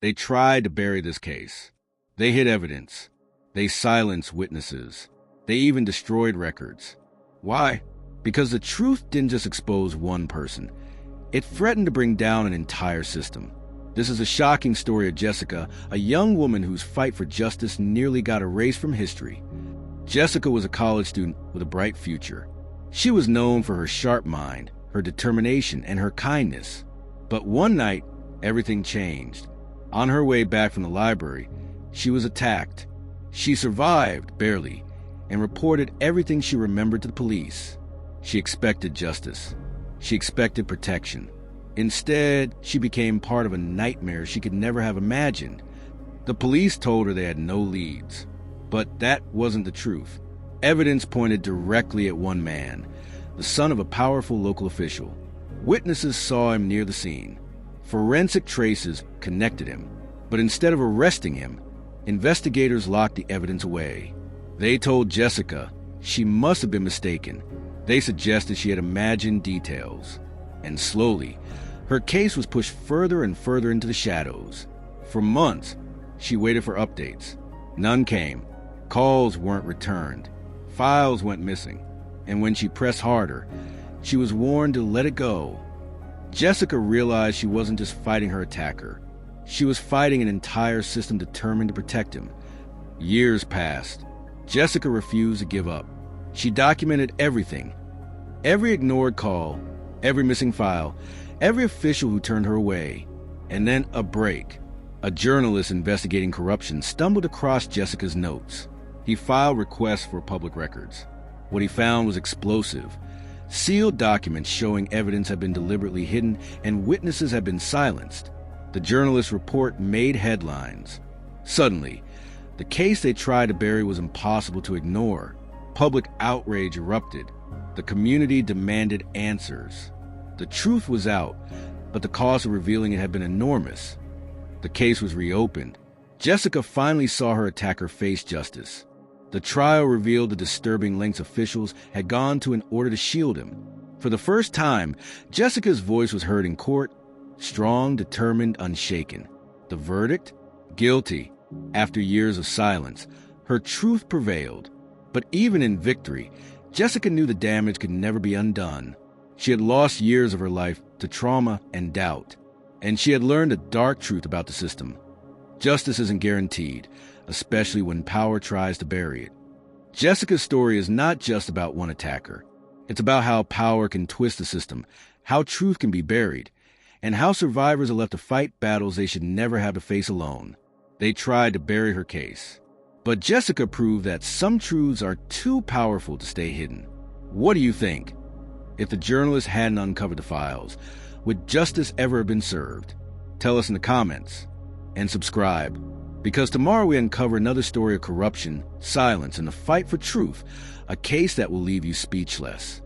They tried to bury this case. They hid evidence. They silenced witnesses. They even destroyed records. Why? Because the truth didn't just expose one person. It threatened to bring down an entire system. This is a shocking story of Jessica, a young woman whose fight for justice nearly got erased from history. Jessica was a college student with a bright future. She was known for her sharp mind, her determination, and her kindness. But one night, everything changed. On her way back from the library, she was attacked. She survived, barely, and reported everything she remembered to the police. She expected justice. She expected protection. Instead, she became part of a nightmare she could never have imagined. The police told her they had no leads. But that wasn't the truth. Evidence pointed directly at one man, the son of a powerful local official. Witnesses saw him near the scene. Forensic traces connected him. But instead of arresting him, investigators locked the evidence away. They told Jessica she must have been mistaken. They suggested she had imagined details. And slowly, her case was pushed further and further into the shadows. For months, she waited for updates. None came. Calls weren't returned. Files went missing. And when she pressed harder, she was warned to let it go. Jessica realized she wasn't just fighting her attacker. She was fighting an entire system determined to protect him. Years passed. Jessica refused to give up. She documented everything. Every ignored call, every missing file, every official who turned her away. And then a break. A journalist investigating corruption stumbled across Jessica's notes. He filed requests for public records. What he found was explosive. Sealed documents showing evidence had been deliberately hidden and witnesses had been silenced. The journalist's report made headlines. Suddenly, the case they tried to bury was impossible to ignore. Public outrage erupted. The community demanded answers. The truth was out, but the cost of revealing it had been enormous. The case was reopened. Jessica finally saw her attacker face justice. The trial revealed the disturbing lengths officials had gone to in order to shield him. For the first time, Jessica's voice was heard in court, strong, determined, unshaken. The verdict? Guilty. After years of silence, her truth prevailed. But even in victory, Jessica knew the damage could never be undone. She had lost years of her life to trauma and doubt, and she had learned a dark truth about the system. Justice isn't guaranteed, especially when power tries to bury it. Jessica's story is not just about one attacker. It's about how power can twist the system, how truth can be buried, and how survivors are left to fight battles they should never have to face alone. They tried to bury her case. But Jessica proved that some truths are too powerful to stay hidden. What do you think? If the journalist hadn't uncovered the files, would justice ever have been served? Tell us in the comments. And subscribe, because tomorrow we uncover another story of corruption, silence, and the fight for truth, a case that will leave you speechless.